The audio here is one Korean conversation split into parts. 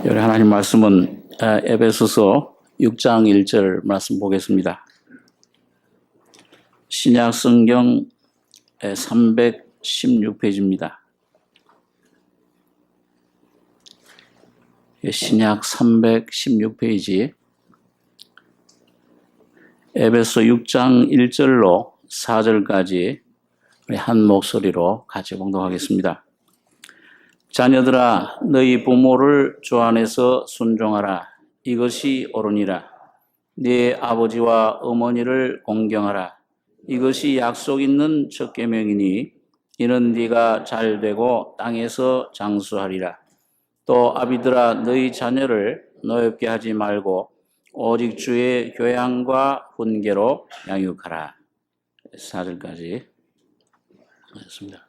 우리 하나님 말씀은 에베소서 6장 1절 말씀 보겠습니다. 신약 성경 316페이지입니다. 신약 316페이지 에베소 6장 1절로 4절까지 한 목소리로 같이 봉독하겠습니다. 자녀들아, 너희 부모를 주 안에서 순종하라. 이것이 옳으니라. 네 아버지와 어머니를 공경하라. 이것이 약속 있는 첫 계명이니 이는 네가 잘되고 땅에서 장수하리라. 또 아비들아, 너희 자녀를 노엽게 하지 말고 오직 주의 교양과 훈계로 양육하라. 4절까지 하겠습니다.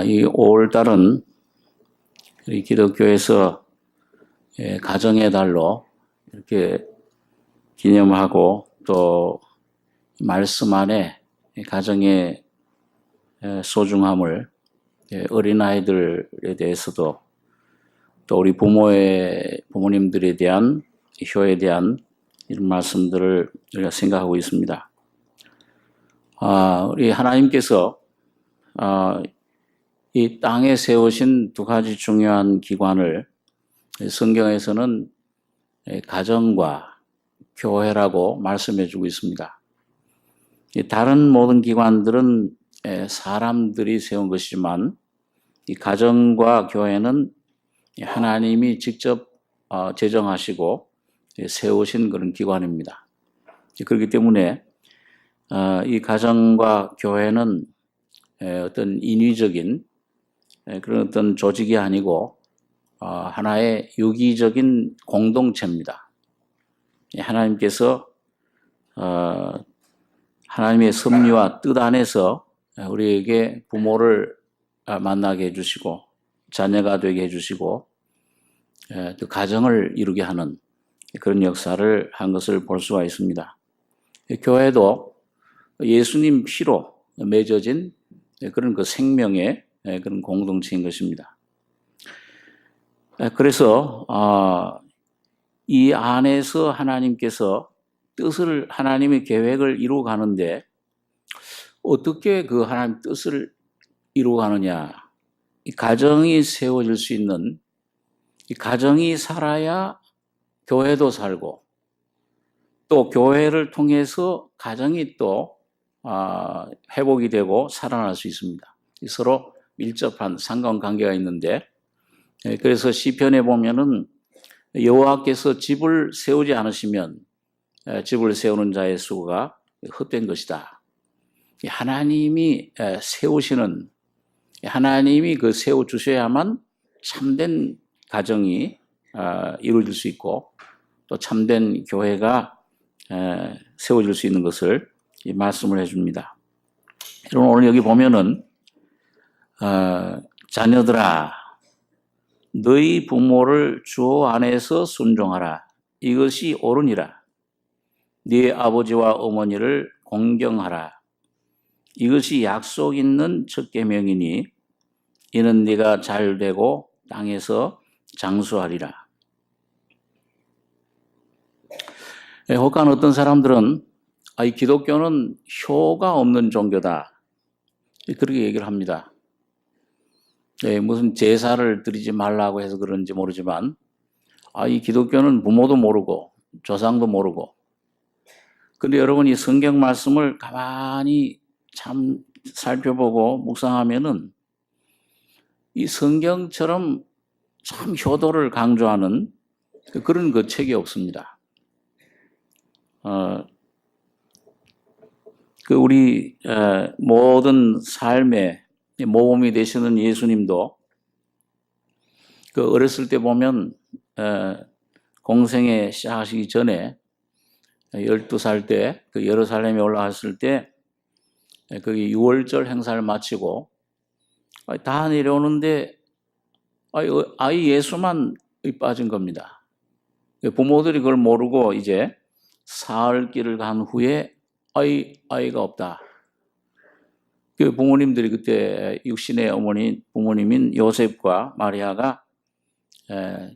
이 5월달은 우리 기독교에서 가정의 달로 이렇게 기념하고 또 말씀 안에 가정의 소중함을 어린아이들에 대해서도 또 우리 부모님들에 대한 효에 대한 이런 말씀들을 우리가 생각하고 있습니다. 우리 하나님께서 이 땅에 세우신 두 가지 중요한 기관을 성경에서는 가정과 교회라고 말씀해 주고 있습니다. 다른 모든 기관들은 사람들이 세운 것이지만 이 가정과 교회는 하나님이 직접 제정하시고 세우신 그런 기관입니다. 그렇기 때문에 이 가정과 교회는 어떤 인위적인 그런 어떤 조직이 아니고 하나의 유기적인 공동체입니다. 하나님께서 하나님의 섭리와 뜻 안에서 우리에게 부모를 만나게 해주시고 자녀가 되게 해주시고 또 가정을 이루게 하는 그런 역사를 한 것을 볼 수가 있습니다. 교회도 예수님 피로 맺어진 그런 그 생명의 그런 공동체인 것입니다. 그래서 이 안에서 하나님께서 하나님의 계획을 이루어가는데 어떻게 그 하나님 뜻을 이루어가느냐? 이 가정이 세워질 수 있는, 이 가정이 살아야 교회도 살고 또 교회를 통해서 가정이 또 회복이 되고 살아날 수 있습니다. 서로 밀접한 상관관계가 있는데, 그래서 시편에 보면은 여호와께서 집을 세우지 않으시면 집을 세우는 자의 수고가 헛된 것이다. 하나님이 세우시는, 하나님이 그 세워 주셔야만 참된 가정이 이루어질 수 있고 또 참된 교회가 세워질 수 있는 것을 말씀을 해줍니다. 여러분, 오늘 여기 보면은 자녀들아, 너희 부모를 주 안에서 순종하라. 이것이 옳으니라. 네 아버지와 어머니를 공경하라. 이것이 약속 있는 첫 계명이니 이는 네가 잘되고 땅에서 장수하리라. 혹한 어떤 사람들은 이 기독교는 효가 없는 종교다, 그렇게 얘기를 합니다. 무슨 제사를 드리지 말라고 해서 그런지 모르지만 이 기독교는 부모도 모르고 조상도 모르고, 근데 여러분 이 성경 말씀을 가만히 참 살펴보고 묵상하면은 이 성경처럼 참 효도를 강조하는 그런 그 책이 없습니다. 우리 모든 삶의 모범이 되시는 예수님도 어렸을 때 보면 공생애 시작하시기 전에 12살 때 예루살렘에 올라갔을 때 거기 유월절 행사를 마치고 다 내려오는데 아이 예수만 빠진 겁니다. 부모들이 그걸 모르고 이제 사흘 길을 간 후에 아이가 없다. 그 부모님들이 그때 육신의 어머니 부모님인 요셉과 마리아가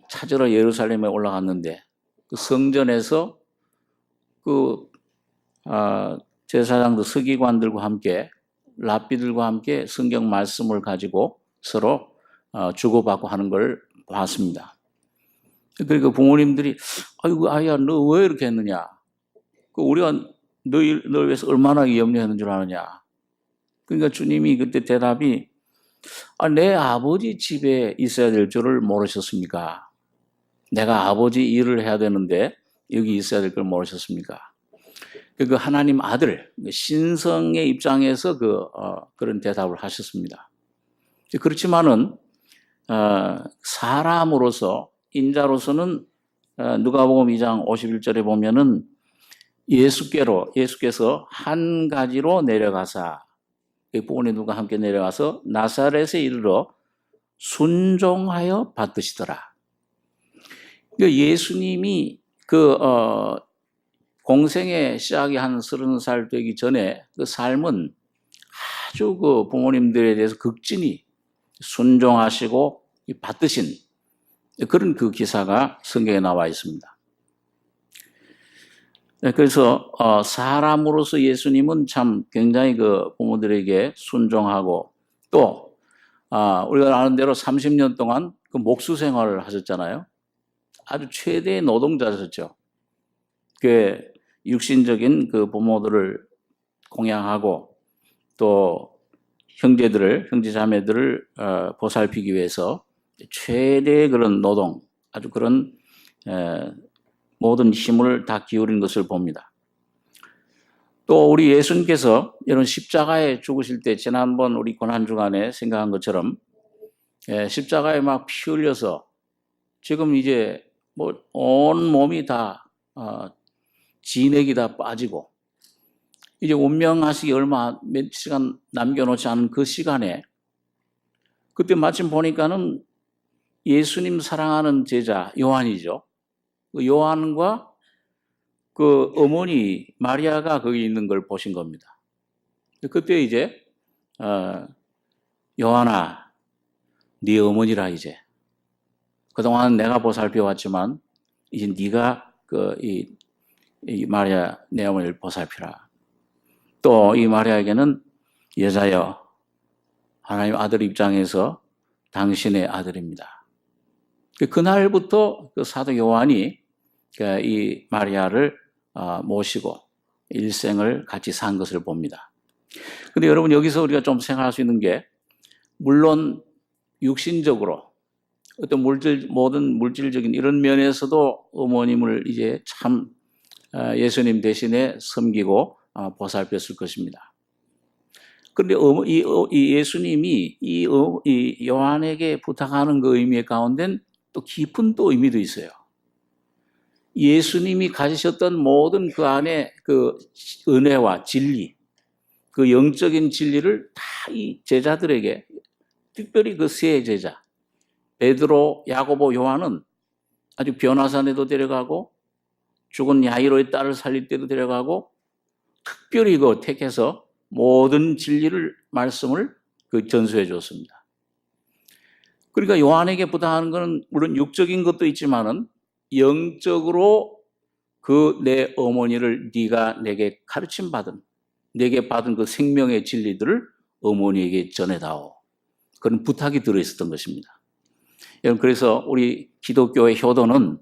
찾으러 예루살렘에 올라갔는데 그 성전에서 그 제사장들 서기관들과 함께 랍비들과 함께 성경 말씀을 가지고 서로 주고받고 하는 걸 봤습니다. 그러니까 부모님들이 아이고 아이야 너 왜 이렇게 했느냐? 우리가 너를 위해서 얼마나 염려했는 줄 아느냐? 그러니까 주님이 그때 대답이 내 아버지 집에 있어야 될 줄을 모르셨습니까? 내가 아버지 일을 해야 되는데 여기 있어야 될 걸 모르셨습니까? 그 하나님 아들 신성의 입장에서 그런 대답을 하셨습니다. 그렇지만은 사람으로서 인자로서는 누가복음 2장 51절에 보면은 예수께서 한 가지로 내려가사 부모님들과 함께 내려가서 나사렛에 이르러 순종하여 받드시더라. 그러니까 예수님이 공생의 시작이 한 30살 되기 전에 그 삶은 아주 그 부모님들에 대해서 극진히 순종하시고 받드신 그런 그 기사가 성경에 나와 있습니다. 그래서 사람으로서 예수님은 참 굉장히 그 부모들에게 순종하고 또 우리가 아는 대로 30년 동안 그 목수 생활을 하셨잖아요. 아주 최대의 노동자셨죠. 그 육신적인 그 부모들을 공양하고 또 형제 자매들을 보살피기 위해서 최대의 그런 노동, 아주 그런 모든 힘을 다 기울인 것을 봅니다. 또 우리 예수님께서 이런 십자가에 죽으실 때 지난번 우리 고난주간에 생각한 것처럼 십자가에 막 피 흘려서 지금 이제 뭐 온 몸이 다 진액이 다 빠지고 이제 운명하시기 얼마 몇 시간 남겨놓지 않은 그 시간에 그때 마침 보니까는 예수님 사랑하는 제자 요한이죠. 그 요한과 그 어머니 마리아가 거기 있는 걸 보신 겁니다. 그때 이제 요한아, 네 어머니라 이제. 그동안 내가 보살펴왔지만 이제 네가 이 마리아 내 어머니를 보살피라. 또 이 마리아에게는 여자여, 하나님 아들 입장에서 당신의 아들입니다. 그날부터 그 사도 요한이 이 마리아를 모시고 일생을 같이 산 것을 봅니다. 근데 여러분 여기서 우리가 좀 생각할 수 있는 게 물론 육신적으로 어떤 모든 물질적인 이런 면에서도 어머님을 이제 참 예수님 대신에 섬기고 보살폈을 것입니다. 그런데 이 예수님이 이 요한에게 부탁하는 그 의미 가운데는 또 깊은 또 의미도 있어요. 예수님이 가지셨던 모든 그 안에 그 은혜와 진리, 그 영적인 진리를 다 이 제자들에게, 특별히 그 세 제자, 베드로, 야고보, 요한은 아주 변화산에도 데려가고 죽은 야이로의 딸을 살릴 때도 데려가고 특별히 택해서 모든 진리를 말씀을 전수해 줬습니다. 그러니까 요한에게 부탁하는 것은 물론 육적인 것도 있지만은 영적으로 내 어머니를 네가 내게 가르침 받은 내게 받은 그 생명의 진리들을 어머니에게 전해다오. 그런 부탁이 들어있었던 것입니다. 여러분 그래서 우리 기독교의 효도는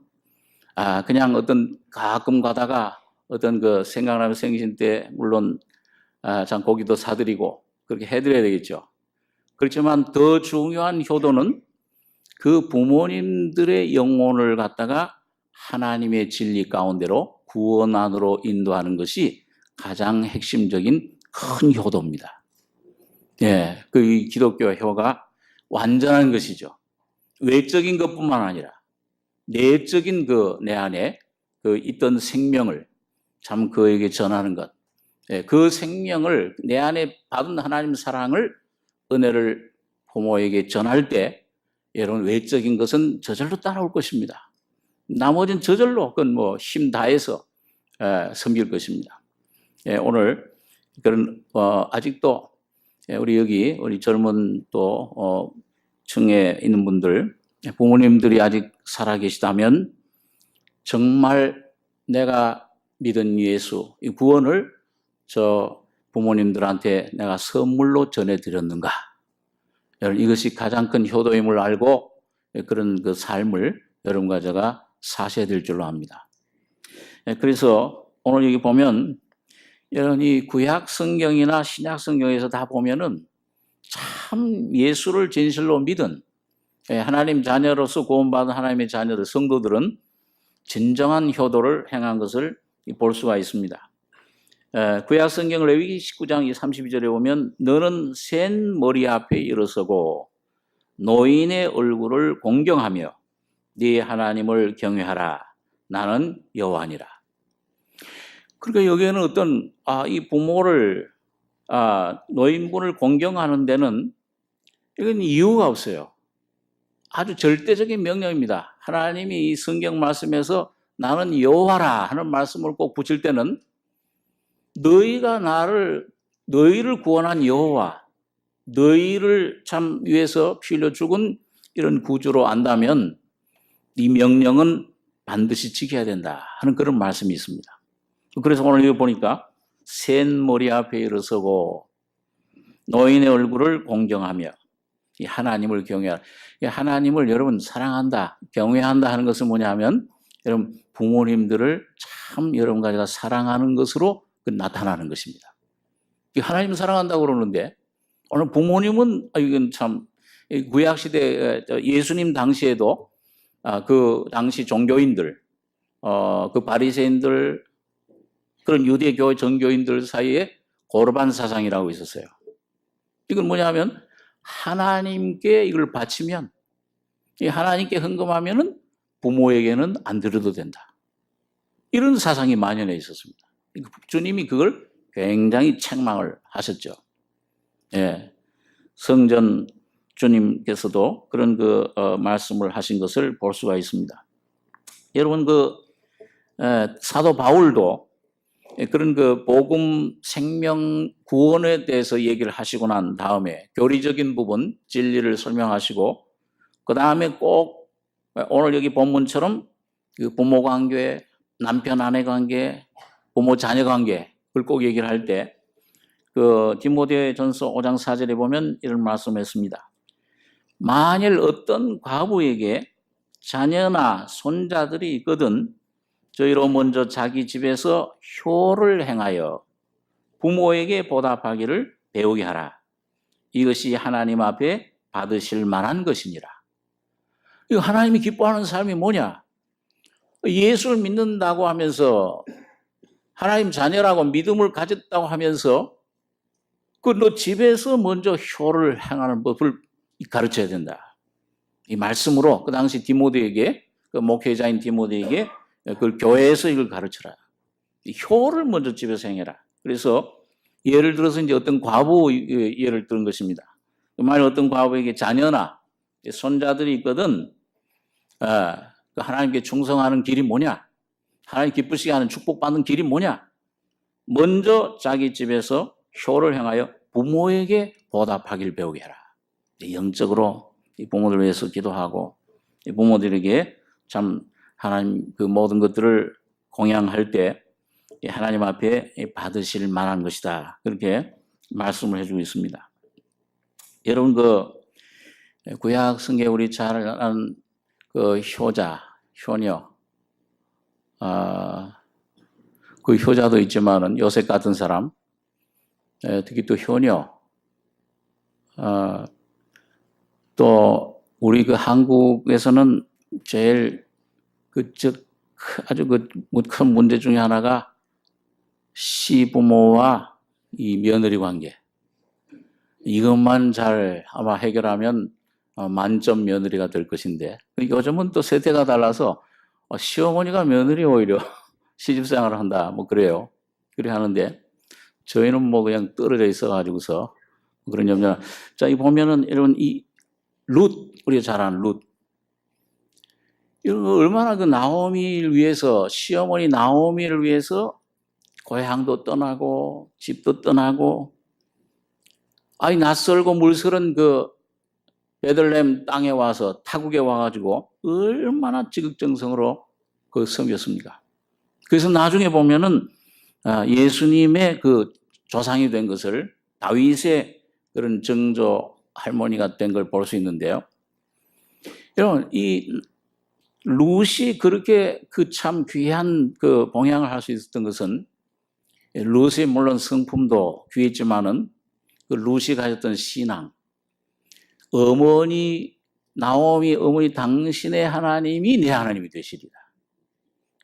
그냥 어떤 가끔 가다가 어떤 그 생각나면 생기신 때 물론 참 고기도 사드리고 그렇게 해드려야 되겠죠. 그렇지만 더 중요한 효도는 그 부모님들의 영혼을 갖다가 하나님의 진리 가운데로 구원 안으로 인도하는 것이 가장 핵심적인 큰 효도입니다. 예, 그 기독교 효가 완전한 것이죠. 외적인 것뿐만 아니라 내적인 내 안에 있던 생명을 참 그에게 전하는 것. 예, 그 생명을 내 안에 받은 하나님 사랑을 은혜를 부모에게 전할 때 여러분 외적인 것은 저절로 따라올 것입니다. 나머지는 저절로 그건 힘 다해서 섬길 것입니다. 예, 오늘 그런 아직도 우리 여기 우리 젊은 또 층에 있는 분들, 부모님들이 아직 살아계시다면 정말 내가 믿은 예수, 이 구원을 저 부모님들한테 내가 선물로 전해드렸는가? 여러분, 이것이 가장 큰 효도임을 알고 그런 그 삶을 여러분과 제가 사셔야 될 줄로 압니다. 그래서 오늘 여기 보면 여러분 이 구약 성경이나 신약 성경에서 다 보면은 참 예수를 진실로 믿은 하나님 자녀로서 구원받은 하나님의 자녀들, 성도들은 진정한 효도를 행한 것을 볼 수가 있습니다. 구약 성경 레위기 19장 32절에 보면 너는 센 머리 앞에 일어서고 노인의 얼굴을 공경하며 네 하나님을 경외하라. 나는 여호와니라. 그러니까 여기에는 어떤 이 부모를 노인분을 공경하는 데는 이건 이유가 없어요. 아주 절대적인 명령입니다. 하나님이 이 성경 말씀에서 나는 여호와라 하는 말씀을 꼭 붙일 때는 너희가 너희를 구원한 여호와, 너희를 참 위해서 피 흘려 죽은 이런 구주로 안다면 이 명령은 반드시 지켜야 된다 하는 그런 말씀이 있습니다. 그래서 오늘 여기 보니까 센 머리 앞에 일어서고 노인의 얼굴을 공경하며 이 하나님을 경외하라. 하나님을 여러분 사랑한다, 경외한다 하는 것은 뭐냐면 여러분 부모님들을 참 여러분과 제가 사랑하는 것으로 나타나는 것입니다. 하나님 사랑한다고 그러는데 오늘 부모님은 이건 참 구약시대 예수님 당시에도 그 당시 종교인들, 그 바리새인들 그런 유대교회 정교인들 사이에 고르반 사상이라고 있었어요. 이건 뭐냐면 하나님께 이걸 바치면 하나님께 헌금하면은 부모에게는 안 드려도 된다. 이런 사상이 만연해 있었습니다. 주님이 그걸 굉장히 책망을 하셨죠. 예, 성전 주님께서도 그런 말씀을 하신 것을 볼 수가 있습니다. 여러분 사도 바울도 그런 복음 생명 구원에 대해서 얘기를 하시고 난 다음에 교리적인 부분 진리를 설명하시고 그 다음에 꼭 오늘 여기 본문처럼 그 부모 관계, 남편 아내 관계, 부모 자녀 관계 그걸 꼭 얘기를 할 때 디모데전서 5장 4절에 보면 이런 말씀을 했습니다. 만일 어떤 과부에게 자녀나 손자들이 있거든 저희로 먼저 자기 집에서 효를 행하여 부모에게 보답하기를 배우게 하라. 이것이 하나님 앞에 받으실 만한 것이니라. 하나님이 기뻐하는 삶이 뭐냐? 예수를 믿는다고 하면서 하나님 자녀라고 믿음을 가졌다고 하면서 너 집에서 먼저 효를 행하는 법을 가르쳐야 된다. 이 말씀으로 그 당시 디모데에게 목회자인 디모데에게 그걸 교회에서 이걸 가르쳐라. 효를 먼저 집에서 행해라. 그래서 예를 들어서 이제 어떤 과부 예를 들은 것입니다. 만약 어떤 과부에게 자녀나 손자들이 있거든, 하나님께 충성하는 길이 뭐냐? 하나님 기쁘시게 하는 축복받는 길이 뭐냐? 먼저 자기 집에서 효를 행하여 부모에게 보답하기를 배우게 해라. 영적으로 이 부모들을 위해서 기도하고 이 부모들에게 참 하나님 그 모든 것들을 공양할 때 하나님 앞에 받으실 만한 것이다. 그렇게 말씀을 해주고 있습니다. 여러분 구약 성경에 우리 잘 아는 효자, 효녀, 그 효자도 있지만은 요셉 같은 사람, 특히 또 효녀, 또 우리 한국에서는 제일 아주 큰 문제 중에 하나가 시부모와 이 며느리 관계. 이것만 잘 아마 해결하면 만점 며느리가 될 것인데 요즘은 또 세대가 달라서 시어머니가 며느리 오히려 시집생활을 한다 그래요. 그래 하는데 저희는 그냥 떨어져 있어가지고서 그런 염려. 자, 이 보면은 여러분 이 우리가 잘 아는 룻. 얼마나 나오미를 위해서 시어머니 나오미를 위해서 고향도 떠나고 집도 떠나고 아니 낯설고 물설은 그 베들레헴 땅에 와서 타국에 와가지고 얼마나 지극정성으로 그 섬겼습니까? 그래서 나중에 보면은 예수님의 그 조상이 된 것을 다윗의 그런 정조 할머니가 된 걸 볼 수 있는데요. 여러분, 이 룻이 그렇게 그 참 귀한 그 봉양을 할 수 있었던 것은 룻의 물론 성품도 귀했지만은 그 룻이 가졌던 신앙, 어머니 나오미 어머니 당신의 하나님이 내 하나님이 되시리라.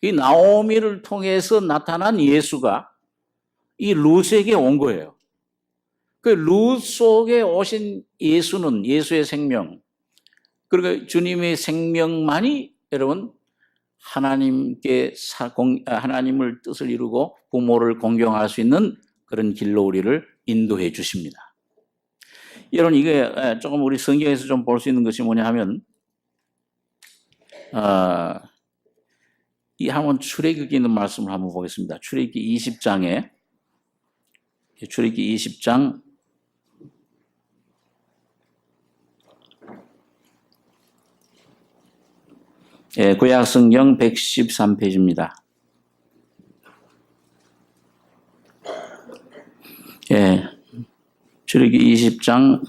이 나오미를 통해서 나타난 예수가 이 룻에게 온 거예요. 그 룻 속에 오신 예수는 예수의 생명, 그리고 주님의 생명만이 여러분 하나님을 뜻을 이루고 부모를 공경할 수 있는 그런 길로 우리를 인도해 주십니다. 여러분 이게 조금 우리 성경에서 좀 볼 수 있는 것이 뭐냐 하면 이 한번 출애굽기 있는 말씀을 한번 보겠습니다. 출애굽기 20장 구약 성경 113페이지입니다. 출애굽기 20장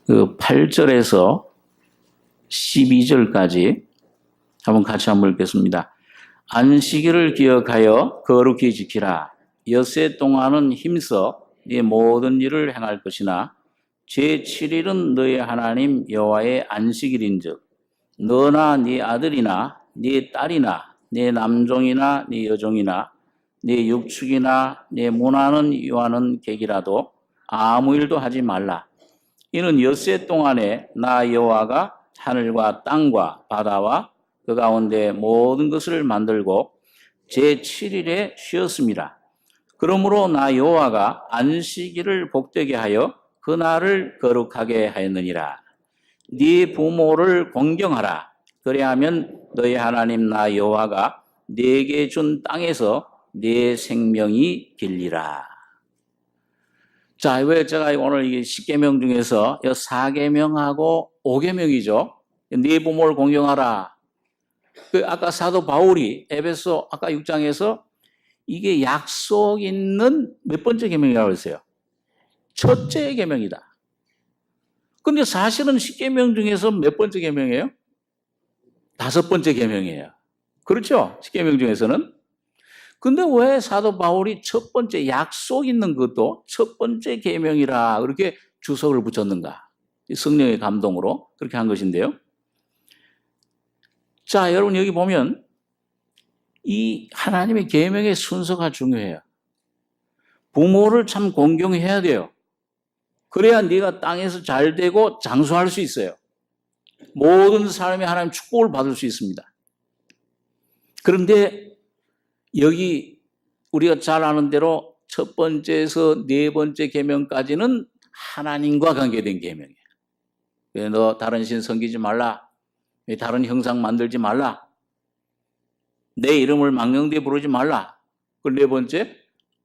그 8절에서 12절까지 한번 같이 한번 읽겠습니다. 안식일을 기억하여 거룩히 지키라. 엿새 동안은 힘써 네 모든 일을 행할 것이나 제7일은 너의 하나님 여호와의 안식일인즉 너나 네 아들이나 네 딸이나 네 남종이나 네 여종이나 네 육축이나 네 문하는 유하는 객이라도 아무 일도 하지 말라. 이는 엿새 동안에 나 여호와가 하늘과 땅과 바다와 그 가운데 모든 것을 만들고 제7일에 쉬었습니다. 그러므로 나 여호와가 안식일을 복되게 하여 그날을 거룩하게 하였느니라. 네 부모를 공경하라. 그래야면 너희 하나님 나 여호와가 네게 준 땅에서 네 생명이 길리라. 자, 왜 제가 오늘 이 10계명 중에서 4계명하고 5계명이죠. 네 부모를 공경하라. 그 아까 사도 바울이 에베소 아까 6장에서 이게 약속 있는 몇 번째 계명이라고 했어요? 첫째 계명이다. 근데 사실은 10계명 중에서 몇 번째 계명이에요? 5번째 계명이에요. 그렇죠? 10계명 중에서는. 근데 왜 사도 바울이 첫 번째 약속 있는 것도 첫 번째 계명이라 그렇게 주석을 붙였는가? 성령의 감동으로 그렇게 한 것인데요. 자, 여러분 여기 보면 이 하나님의 계명의 순서가 중요해요. 부모를 참 공경해야 돼요. 그래야 네가 땅에서 잘 되고 장수할 수 있어요. 모든 사람이 하나님 축복을 받을 수 있습니다. 그런데 여기 우리가 잘 아는 대로 첫 번째에서 네 번째 계명까지는 하나님과 관계된 계명이에요. 너 다른 신 섬기지 말라. 다른 형상 만들지 말라. 내 이름을 망령되이 부르지 말라. 그 네 번째,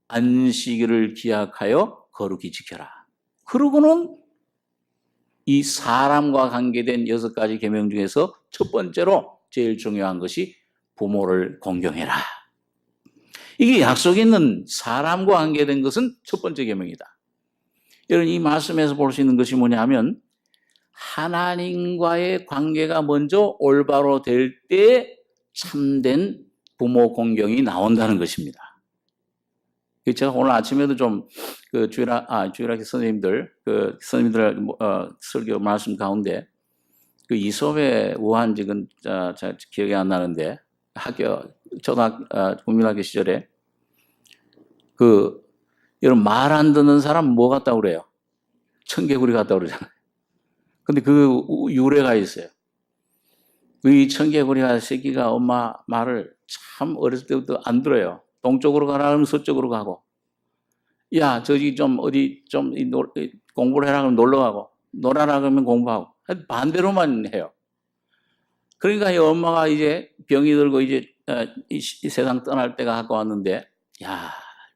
안식일을 기약하여 거룩히 지켜라. 그러고는 이 사람과 관계된 6가지 계명 중에서 첫 번째로 제일 중요한 것이 부모를 공경해라. 이게 약속 있는 사람과 관계된 것은 첫 번째 계명이다. 여러분 이 말씀에서 볼 수 있는 것이 뭐냐 하면 하나님과의 관계가 먼저 올바로 될 때 참된 부모 공경이 나온다는 것입니다. 제가 오늘 아침에도 좀 그 주일학교 선생님들 설교 말씀 가운데 그 이솝의 우한직은 제가 기억이 안 나는데 국민학교 시절에 여러분 말 안 듣는 사람 뭐 같다고 그래요? 청개구리 같다고 그러잖아요. 근데 그 유래가 있어요. 이 청개구리가 새끼가 엄마 말을 참 어렸을 때부터 안 들어요. 동쪽으로 가라 그러면 서쪽으로 가고, 야 저기 좀 어디 좀 공부를 해라 그러면 놀러 가고, 놀아라 그러면 공부하고, 반대로만 해요. 그러니까 이 엄마가 이제 병이 들고 이제 이 세상 떠날 때가 갖고 왔는데, 야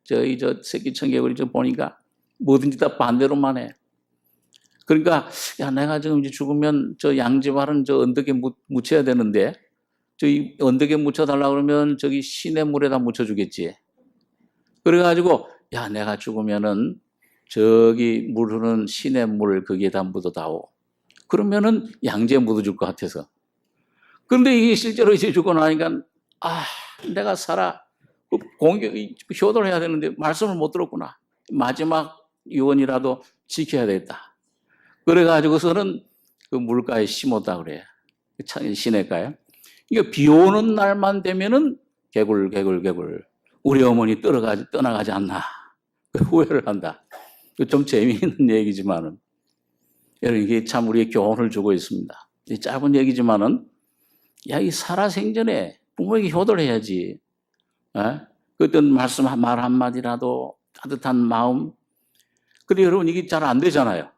저 새끼 청개구리 좀 보니까 뭐든지 다 반대로만 해. 그러니까 야 내가 지금 이제 죽으면 저 양지발은 저 언덕에 묻혀야 되는데 저기 언덕에 묻혀달라 그러면 저기 시냇물에다 묻혀주겠지. 그래가지고 야 내가 죽으면은 저기 물 흐르는 시냇물 거기에다 묻어다오. 그러면은 양지에 묻어줄 것 같아서. 그런데 이게 실제로 이제 죽고 나니까 내가 살아 공격 효도를 해야 되는데 말씀을 못 들었구나. 마지막 유언이라도 지켜야 되겠다. 그래가지고서는 그 물가에 심었다 그래요. 시냇가에. 그러니까 비 오는 날만 되면은 개굴 우리 어머니 떠나가지 않나 후회를 한다. 좀 재미있는 얘기지만은 여러분 이게 참 우리의 교훈을 주고 있습니다. 이 짧은 얘기지만은 야 이 살아생전에 부모에게 효도를 해야지. 그 어떤 말씀 말 한마디라도 따뜻한 마음. 근데 여러분 이게 잘 안 되잖아요.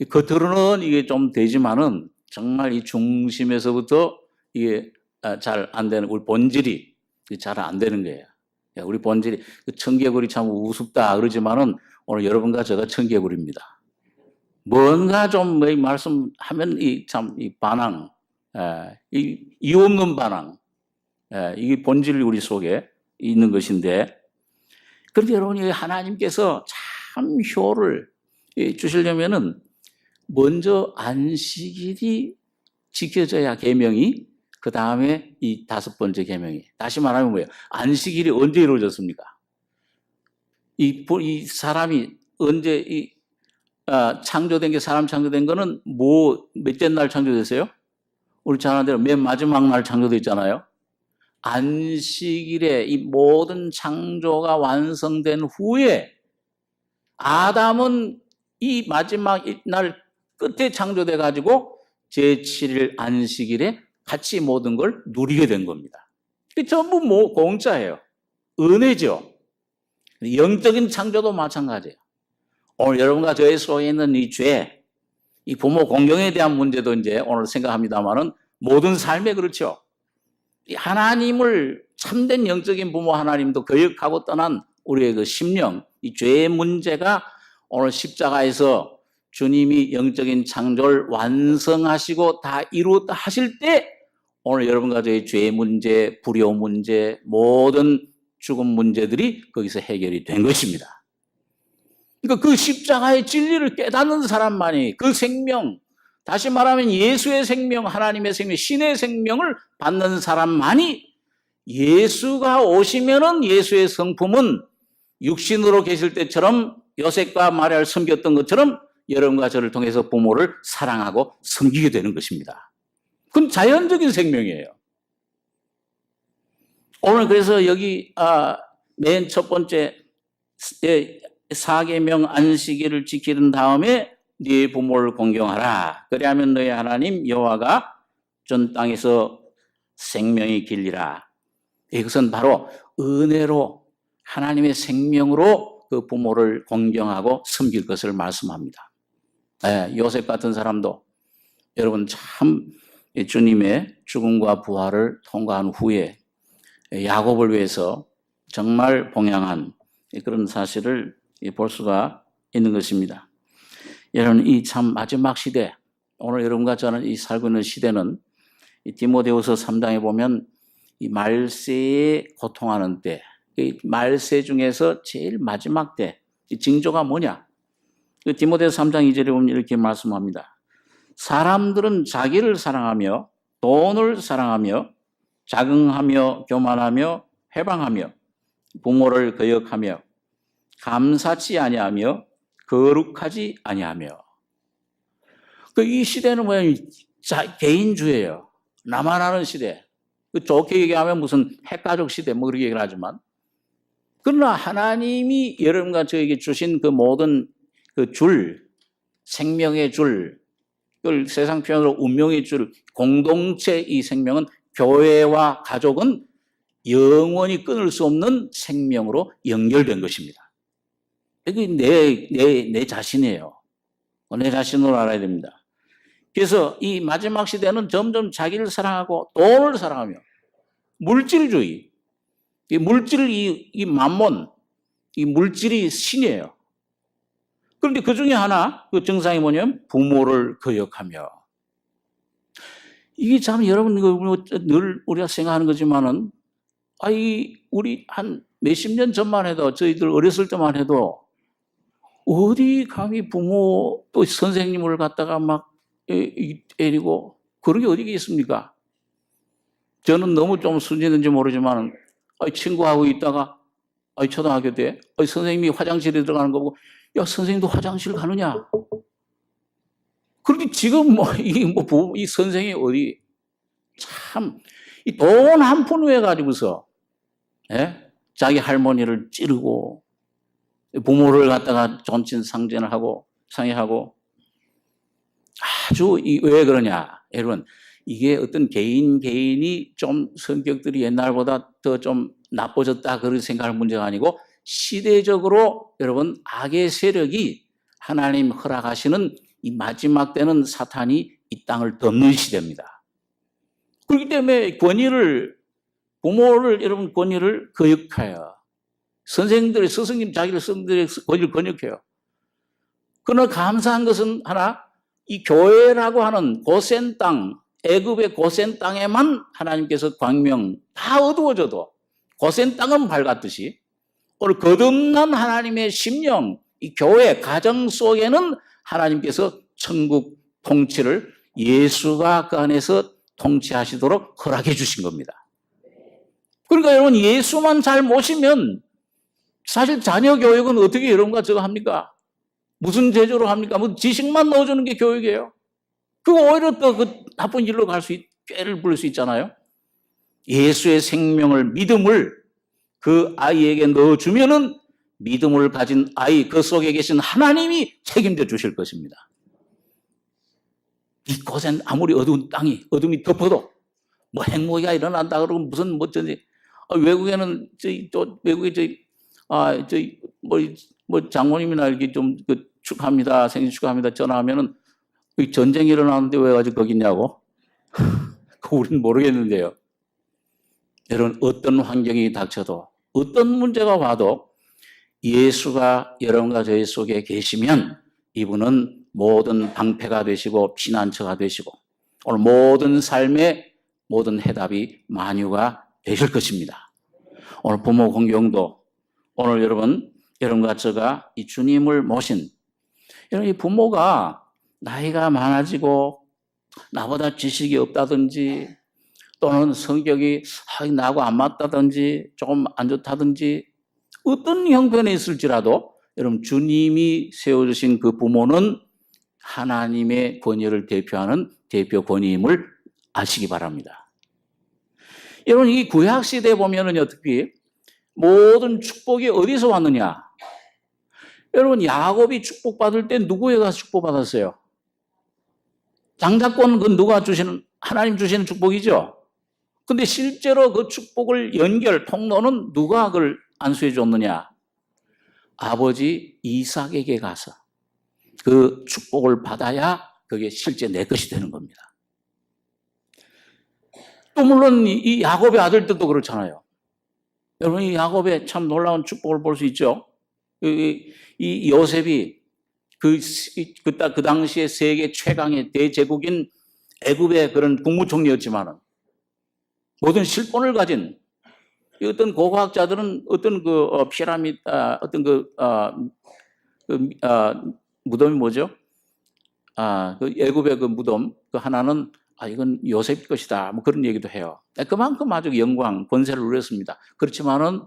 겉으로는 이게 좀 되지만은 정말 이 중심에서부터 이게 잘 안 되는 우리 본질이 잘 안 되는 거예요. 우리 본질이 청개구리 참 우습다 그러지만은 오늘 여러분과 제가 청개구리입니다. 뭔가 좀 말씀하면 이 반항, 이 없는 반항, 이게 본질이 우리 속에 있는 것인데, 그런데 여러분이 하나님께서 참 효를 주시려면은 먼저 안식일이 지켜져야 계명이, 그 다음에 이 5번째 계명이. 다시 말하면 뭐예요? 안식일이 언제 이루어졌습니까? 이 사람이 언제 창조된 게 사람 창조된 거는 몇째 날 창조됐어요? 우리 잘 아는 대로 맨 마지막 날 창조됐잖아요. 안식일에 이 모든 창조가 완성된 후에 아담은 이 마지막 날 끝에 창조돼 가지고 제7일 안식일에 같이 모든 걸 누리게 된 겁니다. 전부 공짜예요. 은혜죠. 영적인 창조도 마찬가지예요. 오늘 여러분과 저의 속에 있는 이 죄, 이 부모 공경에 대한 문제도 이제 오늘 생각합니다만은 모든 삶에 그렇죠. 하나님을 참된 영적인 부모 하나님도 거역하고 떠난 우리의 그 심령, 이 죄의 문제가 오늘 십자가에서 주님이 영적인 창조를 완성하시고 다 이루었다 하실 때 오늘 여러분과 저의 죄의 문제, 불효 문제, 모든 죽음 문제들이 거기서 해결이 된 것입니다. 그러니까 그 십자가의 진리를 깨닫는 사람만이 그 생명, 다시 말하면 예수의 생명, 하나님의 생명, 신의 생명을 받는 사람만이 예수가 오시면은 예수의 성품은 육신으로 계실 때처럼 요셉과 마리아를 섬겼던 것처럼 여러분과 저를 통해서 부모를 사랑하고 섬기게 되는 것입니다. 그건 자연적인 생명이에요. 오늘 그래서 여기 맨 첫 번째 4계명 안식일을 지키는 다음에 네 부모를 공경하라. 그리하면 너희 하나님 여호와가 전 땅에서 생명이 길리라. 이것은 바로 은혜로 하나님의 생명으로 그 부모를 공경하고 섬길 것을 말씀합니다. 요셉 같은 사람도 여러분 참 주님의 죽음과 부활을 통과한 후에 야곱을 위해서 정말 봉양한 그런 사실을 볼 수가 있는 것입니다. 여러분 이 참 마지막 시대, 오늘 여러분과 저는 이 살고 있는 시대는 이 디모데후서 3장에 보면 이 말세에 고통하는 때, 이 말세 중에서 제일 마지막 때, 이 징조가 뭐냐? 디모데후서 3장 2절에 보면 이렇게 말씀합니다. 사람들은 자기를 사랑하며 돈을 사랑하며 자긍하며 교만하며 회방하며 부모를 거역하며 감사치 아니하며 거룩하지 아니하며. 이 시대는 뭐예요? 개인주의예요. 나만 아는 시대. 좋게 얘기하면 무슨 핵가족 시대 뭐 그렇게 얘기를 하지만, 그러나 하나님이 여러분과 저에게 주신 그 모든 그 생명의 줄, 그걸 세상 표현으로 운명의 줄, 공동체 이 생명은 교회와 가족은 영원히 끊을 수 없는 생명으로 연결된 것입니다. 이게 내 자신이에요. 내 자신으로 알아야 됩니다. 그래서 이 마지막 시대는 점점 자기를 사랑하고 돈을 사랑하며 물질주의, 이 물질, 이 만몬, 이 물질이 신이에요. 그런데 그 중에 하나, 그 증상이 뭐냐면 부모를 거역하며. 이게 참 여러분, 늘 우리가 생각하는 거지만은, 우리 한 몇십 년 전만 해도, 저희들 어렸을 때만 해도, 어디 감히 부모 또 선생님을 갖다가 막 때리고, 그런 게 어디 있습니까? 저는 너무 좀 순진한지 모르지만, 친구하고 있다가, 초등학교 때, 선생님이 화장실에 들어가는 거 보고, 야, 선생님도 화장실 가느냐? 그런데 지금 이 선생이 어디, 참, 이 돈 한 푼 왜 가지고서, 예? 자기 할머니를 찌르고, 부모를 갖다가 존칭 상전을 상해하고, 아주, 왜 그러냐? 여러분, 이게 어떤 개인이 좀 성격들이 옛날보다 더 좀 나빠졌다, 그런 생각할 문제가 아니고, 시대적으로 여러분, 악의 세력이 하나님 허락하시는 이 마지막 때는 사탄이 이 땅을 덮는 시대입니다. 그렇기 때문에 부모를 여러분 권위를 거역하여, 스승님 자기를 스승들의 권위를 거역해요. 그러나 감사한 것은 하나, 이 교회라고 하는 고센 땅, 애굽의 고센 땅에만 하나님께서 광명 다 어두워져도 고센 땅은 밝았듯이 오늘 거듭난 하나님의 심령, 이 교회 가정 속에는 하나님께서 천국 통치를 예수가 그 안에서 통치하시도록 허락해 주신 겁니다. 그러니까 여러분, 예수만 잘 모시면 사실 자녀 교육은 어떻게 여러분과 저거 합니까? 무슨 제조로 합니까? 뭐 지식만 넣어주는 게 교육이에요. 그거 오히려 또 그 나쁜 일로 꾀를 부릴 수 있잖아요. 예수의 생명을, 믿음을 그 아이에게 넣어주면은 믿음을 가진 아이, 그 속에 계신 하나님이 책임져 주실 것입니다. 이곳엔 아무리 어두운 땅이, 어둠이 덮어도 뭐 행복이가 일어난다 그러고 무슨 뭐든지, 외국에는 외국에 장모님이나 이렇게 좀 축하합니다, 생일 축하합니다 전화하면은 전쟁이 일어나는데 왜 가지고 거기 있냐고? 우리는 모르겠는데요. 여러분, 어떤 환경이 닥쳐도, 어떤 문제가 와도 예수가 여러분과 저희 속에 계시면 이분은 모든 방패가 되시고 피난처가 되시고 오늘 모든 삶의 모든 해답이 만유가 되실 것입니다. 오늘 부모 공경도, 오늘 여러분과 제가 이 주님을 모신, 여러분, 이 부모가 나이가 많아지고 나보다 지식이 없다든지 또는 성격이 나하고 안 맞다든지 조금 안 좋다든지 어떤 형편에 있을지라도 여러분, 주님이 세워주신 그 부모는 하나님의 권위를 대표하는 대표 권위임을 아시기 바랍니다. 여러분, 이 구약시대에 보면은 어떻게 모든 축복이 어디서 왔느냐? 여러분, 야곱이 축복받을 때 누구에 가서 축복받았어요? 장자권은 그 누가 주시는, 하나님 주시는 축복이죠? 근데 실제로 그 축복을 통로는 누가 그걸 안수해 줬느냐? 아버지 이삭에게 가서 그 축복을 받아야 그게 실제 내 것이 되는 겁니다. 또 물론 이 야곱의 아들들도 그렇잖아요. 여러분, 이 야곱의 참 놀라운 축복을 볼 수 있죠. 이 요셉이 그 당시에 세계 최강의 대제국인 애굽의 그런 국무총리였지만은 모든 실권을 가진 어떤 고고학자들은 어떤 피라미드, 무덤이 뭐죠? 그 애굽의 그 무덤, 그 하나는 이건 요셉 것이다, 뭐 그런 얘기도 해요. 그만큼 아주 영광, 권세를 누렸습니다. 그렇지만은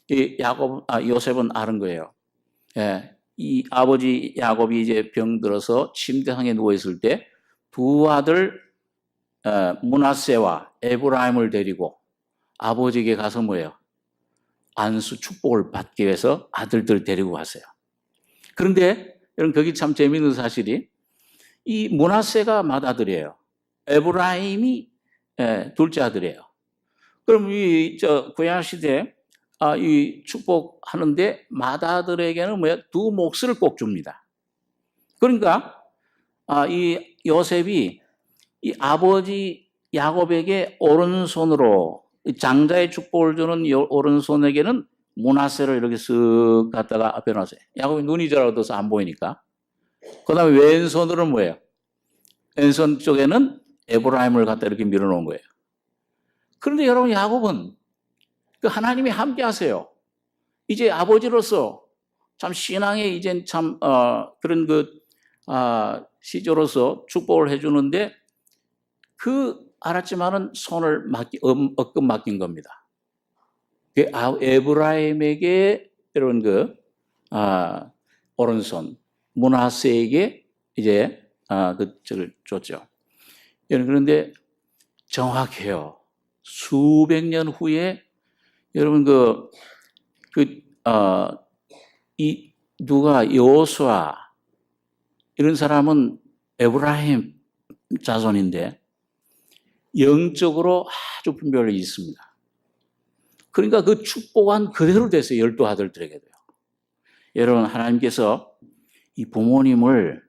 요셉은 아는 거예요. 예, 이 아버지 야곱이 이제 병들어서 침대상에 누워 있을 때 두 아들 므낫세와 에브라임을 데리고 아버지에게 가서 뭐예요? 안수 축복을 받기 위해서 아들들 데리고 갔어요. 그런데 여러분, 거기 참 재미있는 사실이 이 므낫세가 맏아들이에요. 에브라임이 둘째 아들이에요. 그럼 구약 시대 이 축복하는데 맏아들에게는 두 몫을 꼭 줍니다. 그러니까 이 요셉이 이 아버지 야곱에게 오른손으로 장자의 축복을 주는 오른손에게는 므낫세를 이렇게 쓱 갖다가 앞에 놨어요. 야곱이 눈이 잘 어두워서 안 보이니까. 그 다음에 왼손으로는 뭐예요? 왼손 쪽에는 에브라임을 갖다 이렇게 밀어놓은 거예요. 그런데 여러분, 야곱은 그 하나님이 함께 하세요. 이제 아버지로서 참 신앙에 이제 참 그런 시조로서 축복을 해주는데 알았지만은 손을 억금 맡긴 겁니다. 에브라임에게 이런 오른손 므낫세에게 이제 그걸 줬죠. 그런데 정확해요. 수백 년 후에 여러분 누가 여호수아 이런 사람은 에브라임 자손인데 영적으로 아주 분별이 있습니다. 그러니까 그 축복은 그대로 됐어요. 12 아들들에게도요. 여러분, 하나님께서 이 부모님을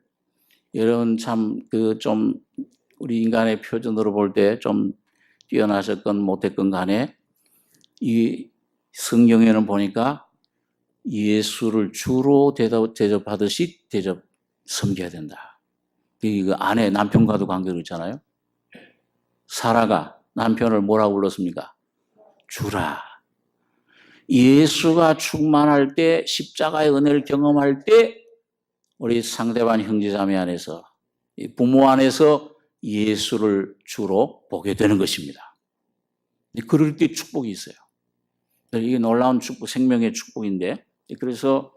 여러분 참 좀 우리 인간의 표준으로 볼 때 좀 뛰어나셨건 못했건 간에 이 성경에는 보니까 예수를 주로 대접하듯이 섬겨야 된다. 이 아내 남편과도 관계가 있잖아요. 사라가 남편을 뭐라고 불렀습니까? 주라. 예수가 충만할 때, 십자가의 은혜를 경험할 때 우리 상대방 형제자매 안에서, 부모 안에서 예수를 주로 보게 되는 것입니다. 그럴 때 축복이 있어요. 이게 놀라운 축복, 생명의 축복인데, 그래서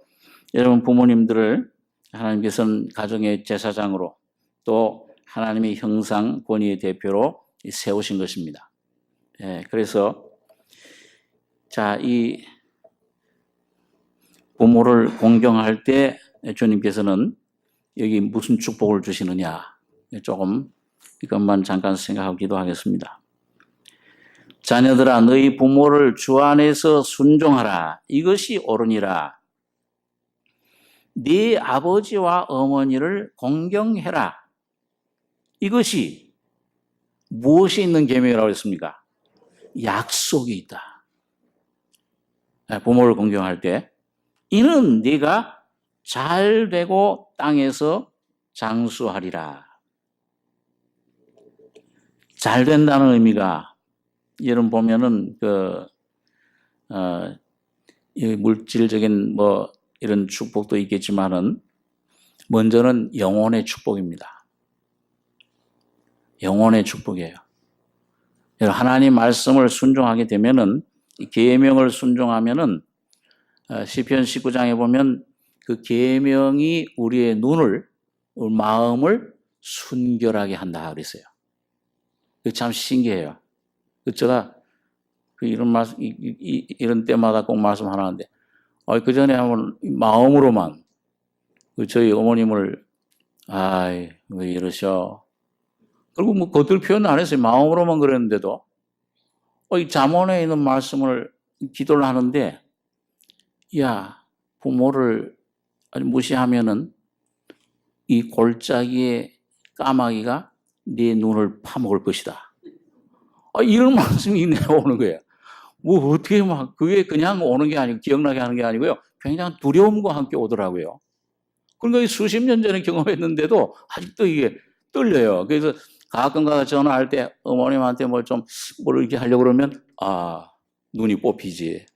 여러분 부모님들을 하나님께서는 가정의 제사장으로 또 하나님의 형상 권위의 대표로 세우신 것입니다. 그래서 이 부모를 공경할 때 주님께서는 여기 무슨 축복을 주시느냐, 조금 이것만 잠깐 생각하고 기도하겠습니다. 자녀들아, 너희 부모를 주 안에서 순종하라. 이것이 옳으니라. 네 아버지와 어머니를 공경해라. 이것이 무엇이 있는 계명이라고 했습니까? 약속이 있다. 부모를 공경할 때 이는 네가 잘 되고 땅에서 장수하리라. 잘 된다는 의미가 여러분 보면은 물질적인 이런 축복도 있겠지만은 먼저는 영혼의 축복입니다. 영혼의 축복이에요. 하나님 말씀을 순종하게 되면은, 계명을 순종하면은 시편 19장에 보면 그 계명이 우리의 눈을, 우리 마음을 순결하게 한다 그랬어요. 참 신기해요. 제가 이런 말씀, 이런 때마다 꼭 말씀하는데, 그 전에 한번 마음으로만 저희 어머님을 왜 이러셔? 그리고 겉을 표현 안 했어요. 마음으로만 그랬는데도 이 잠언에 있는 말씀을 기도를 하는데, 야, 부모를 무시하면은 이 골짜기의 까마귀가 네 눈을 파먹을 것이다. 이런 말씀이 내려오는 거예요. 어떻게 그게 그냥 오는 게 아니고, 기억나게 하는 게 아니고요. 굉장히 두려움과 함께 오더라고요. 그러니까 수십 년 전에 경험했는데도 아직도 이게 떨려요. 그래서 가끔가다 전화할 때 어머님한테 뭘 이렇게 하려고 그러면, 눈이 뽑히지.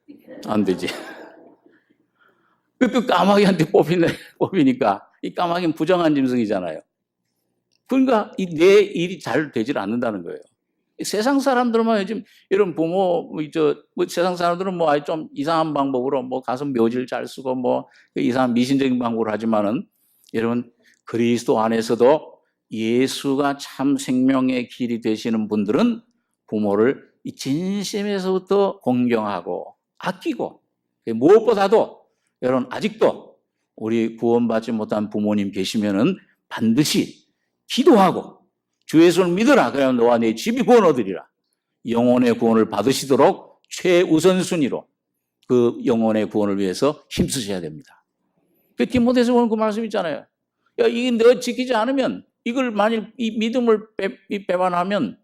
안 되지. 또 까마귀한테 뽑히니까, 이 까마귀는 부정한 짐승이잖아요. 그러니까 내 일이 잘 되질 않는다는 거예요. 세상 사람들만 요즘 이런 부모, 세상 사람들은 좀 이상한 방법으로 가서 묘지를 잘 쓰고 이상한 미신적인 방법을 하지만은, 여러분, 그리스도 안에서도 예수가 참 생명의 길이 되시는 분들은 부모를 진심에서부터 공경하고 아끼고, 무엇보다도 여러분, 아직도 우리 구원받지 못한 부모님 계시면은 반드시 기도하고 주 예수를 믿어라. 그러면 너와 네 집이 구원 얻으리라. 영혼의 구원을 받으시도록 최우선순위로 그 영혼의 구원을 위해서 힘쓰셔야 됩니다. 디모데서 보는 그 말씀 있잖아요. 야, 이게 너 지키지 않으면, 이걸 만일 이 믿음을 배반하면,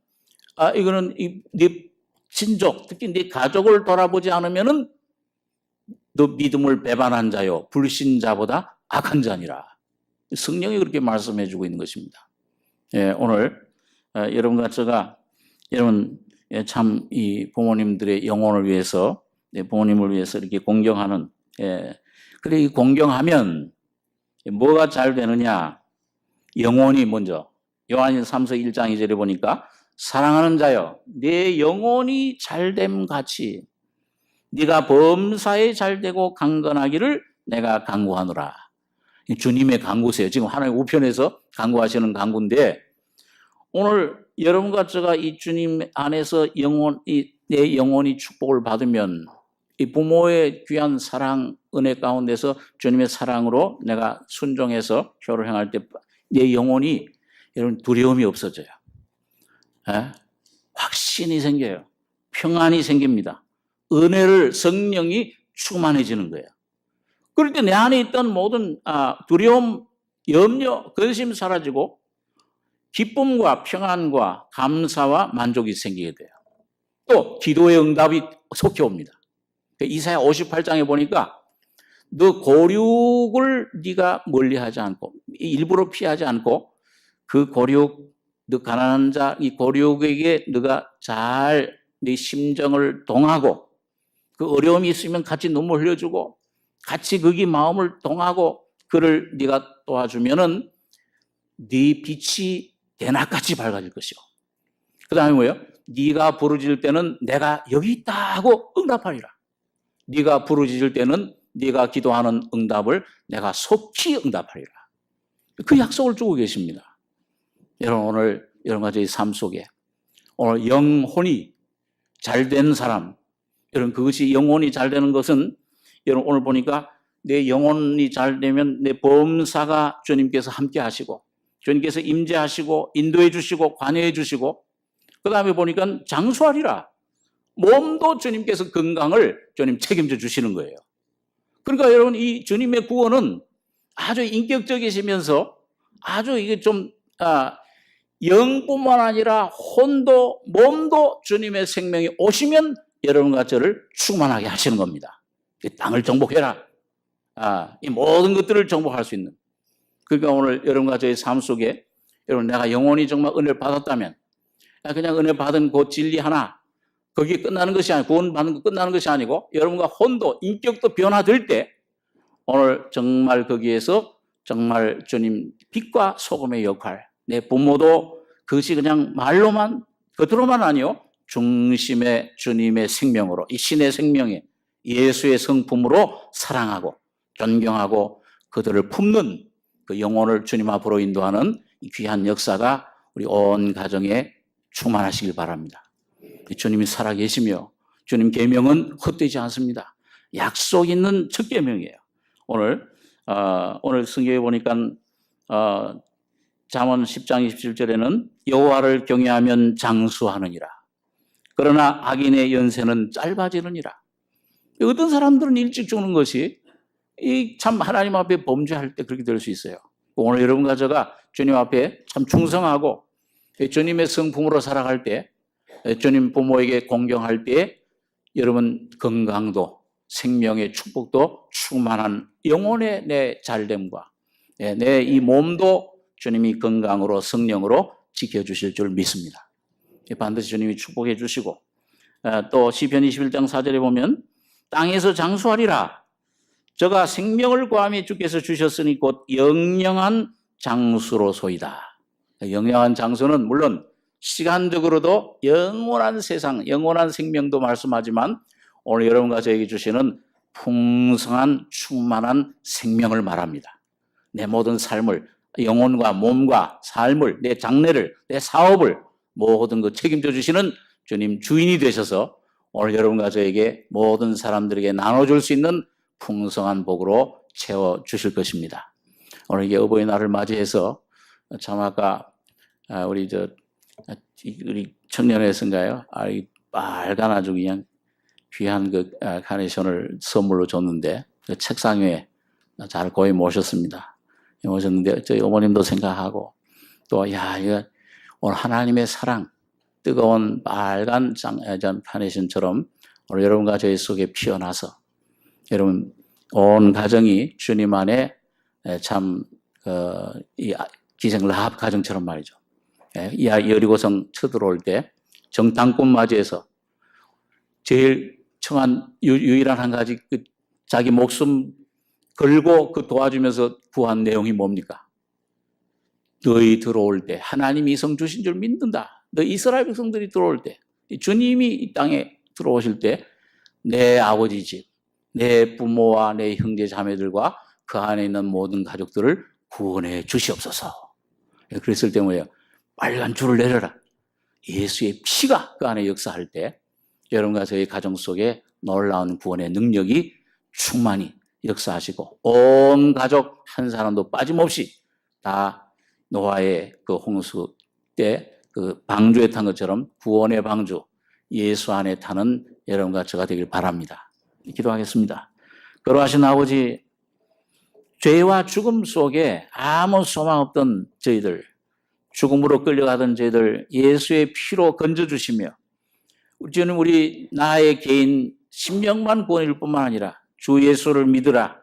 이거는 네 친족, 특히 네 가족을 돌아보지 않으면은 너 믿음을 배반한 자요 불신자보다 악한 자니라. 성령이 그렇게 말씀해 주고 있는 것입니다. 오늘 여러분과 제가 여러분 참 이 부모님들의 영혼을 위해서 부모님을 위해서 이렇게 공경하는 그래 이 공경하면 뭐가 잘 되느냐? 영혼이 먼저 요한일서 3서 1장 2절에 보니까 사랑하는 자여 내 영혼이 잘됨 같이 네가 범사에 잘되고 강건하기를 내가 간구하노라. 주님의 간구세요. 지금 하나님 우편에서 간구하시는 간구인데 오늘 여러분과 제가 이 주님 안에서 내 영혼이 축복을 받으면 이 부모의 귀한 사랑 은혜 가운데서 주님의 사랑으로 내가 순종해서 효를 행할 때 내 영혼이 여러분 두려움이 없어져요. 확신이 생겨요. 평안이 생깁니다. 은혜를 성령이 충만해지는 거예요. 그럴 때 내 안에 있던 모든 두려움, 염려, 근심 사라지고 기쁨과 평안과 감사와 만족이 생기게 돼요. 또 기도의 응답이 속히 옵니다. 이사야 58장에 보니까 너 고륙을 네가 멀리하지 않고 일부러 피하지 않고 그 고륙 너 가난한 자 이 고륙에게 너가 잘 네 심정을 동하고 그 어려움이 있으면 같이 눈물 흘려주고 같이 거기 마음을 동하고 그를 네가 도와주면은 네 빛이 대낮같이 밝아질 것이요. 그 다음에 뭐예요? 네가 부르짖을 때는 내가 여기 있다 하고 응답하리라. 네가 부르짖을 때는 네가 기도하는 응답을 내가 속히 응답하리라. 그 약속을 주고 계십니다. 여러분 오늘 여러분 가지의 삶 속에 오늘 영혼이 잘된 사람 여러분 그것이 영혼이 잘 되는 것은 여러분 오늘 보니까 내 영혼이 잘 되면 내 범사가 주님께서 함께 하시고 주님께서 임재하시고 인도해 주시고 관여해 주시고 그 다음에 보니까 장수하리라. 몸도 주님께서 건강을 주님 책임져 주시는 거예요. 그러니까 여러분 이 주님의 구원은 아주 인격적이시면서 아주 이게 좀 영뿐만 아니라 혼도 몸도 주님의 생명이 오시면 여러분과 저를 충만하게 하시는 겁니다. 이 땅을 정복해라. 이 모든 것들을 정복할 수 있는. 그러니까 오늘 여러분과 저의 삶 속에 여러분 내가 영원히 정말 은혜를 받았다면 그냥 은혜 받은 그 진리 하나 거기에 끝나는 것이 아니고 구원받는 거 끝나는 것이 아니고 여러분과 혼도 인격도 변화될 때 오늘 정말 거기에서 정말 주님 빛과 소금의 역할 내 부모도 그것이 그냥 말로만 겉으로만 아니요 중심의 주님의 생명으로 이 신의 생명에 예수의 성품으로 사랑하고 존경하고 그들을 품는 그 영혼을 주님 앞으로 인도하는 이 귀한 역사가 우리 온 가정에 충만하시길 바랍니다. 주님이 살아계시며 주님 계명은 헛되지 않습니다. 약속 있는 첫 계명이에요. 오늘 성경에 보니까 잠언 10장 27절에는 여호와를 경외하면 장수하느니라. 그러나 악인의 연세는 짧아지느니라. 어떤 사람들은 일찍 죽는 것이 이 참 하나님 앞에 범죄할 때 그렇게 될 수 있어요. 오늘 여러분과 제가 주님 앞에 참 충성하고 주님의 성품으로 살아갈 때 주님 부모에게 공경할 때 여러분 건강도 생명의 축복도 충만한 영혼의 내 잘됨과 내 이 몸도 주님이 건강으로 성령으로 지켜주실 줄 믿습니다. 반드시 주님이 축복해 주시고 또 시편 21장 4절에 보면 땅에서 장수하리라. 저가 생명을 구하며 주께서 주셨으니 곧 영영한 장수로소이다. 영영한 장수는 물론 시간적으로도 영원한 세상, 영원한 생명도 말씀하지만 오늘 여러분과 저에게 주시는 풍성한 충만한 생명을 말합니다. 내 모든 삶을 영혼과 몸과 삶을 내 장래를 내 사업을 모든 것 책임져 주시는 주님 주인이 되셔서 오늘 여러분과 저에게 모든 사람들에게 나눠줄 수 있는 풍성한 복으로 채워주실 것입니다. 오늘 이게 어버이날을 맞이해서 참 아까 우리 청년회에서인가요? 이 빨간 아주 그냥 귀한 그 카네이션을 선물로 줬는데 그 책상 위에 잘 고이 모셨습니다. 모셨는데 저희 어머님도 생각하고 또 이거 오늘 하나님의 사랑 뜨거운 빨간 카네이션처럼 오늘 여러분과 저희 속에 피어나서 여러분 온 가정이 주님 안에 참 이 기생 라합 가정처럼 말이죠. 이 여리고성 쳐들어올 때 정탐꾼 맞이해서 제일 청한 유일한 한 가지 자기 목숨 걸고 도와주면서 구한 내용이 뭡니까? 너희 들어올 때 하나님이 이성 주신 줄 믿는다. 너 이스라엘 백성들이 들어올 때 주님이 이 땅에 들어오실 때 내 아버지 집, 내 부모와 내 형제 자매들과 그 안에 있는 모든 가족들을 구원해 주시옵소서. 그랬을 때 뭐예요? 빨간 줄을 내려라. 예수의 피가 그 안에 역사할 때 여러분과 저희 가정 속에 놀라운 구원의 능력이 충만히 역사하시고 온 가족 한 사람도 빠짐없이 다 노아의 그 홍수 때 그 방주에 탄 것처럼 구원의 방주 예수 안에 타는 여러분과 저가 되길 바랍니다. 기도하겠습니다. 거룩하신 아버지, 죄와 죽음 속에 아무 소망 없던 저희들, 죽음으로 끌려가던 저희들 예수의 피로 건져주시며 주님 우리 나의 개인 심령만 구원일 뿐만 아니라 주 예수를 믿으라.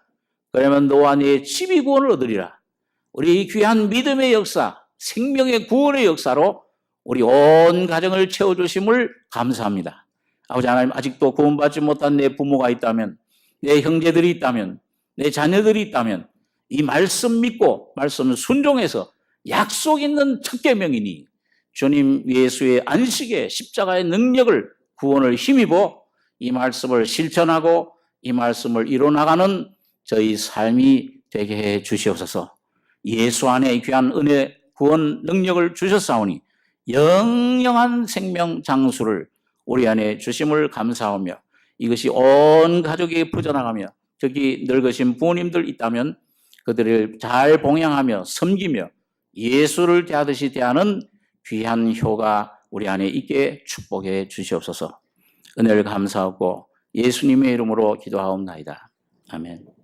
그러면 너와 네 집이 구원을 얻으리라. 우리 이 귀한 믿음의 역사, 생명의 구원의 역사로 우리 온 가정을 채워주심을 감사합니다. 아버지 하나님, 아직도 구원받지 못한 내 부모가 있다면, 내 형제들이 있다면, 내 자녀들이 있다면 이 말씀 믿고 말씀을 순종해서 약속 있는 첫 계명이니 주님 예수의 안식의 십자가의 능력을 구원을 힘입어 이 말씀을 실천하고 이 말씀을 이뤄나가는 저희 삶이 되게 해 주시옵소서. 예수 안에 귀한 은혜 구원 능력을 주셨사오니 영영한 생명 장수를 우리 안에 주심을 감사하며 이것이 온 가족이 퍼져나가며 특히 늙으신 부모님들 있다면 그들을 잘 봉양하며 섬기며 예수를 대하듯이 대하는 귀한 효가 우리 안에 있게 축복해 주시옵소서. 은혜를 감사하고 예수님의 이름으로 기도하옵나이다. 아멘.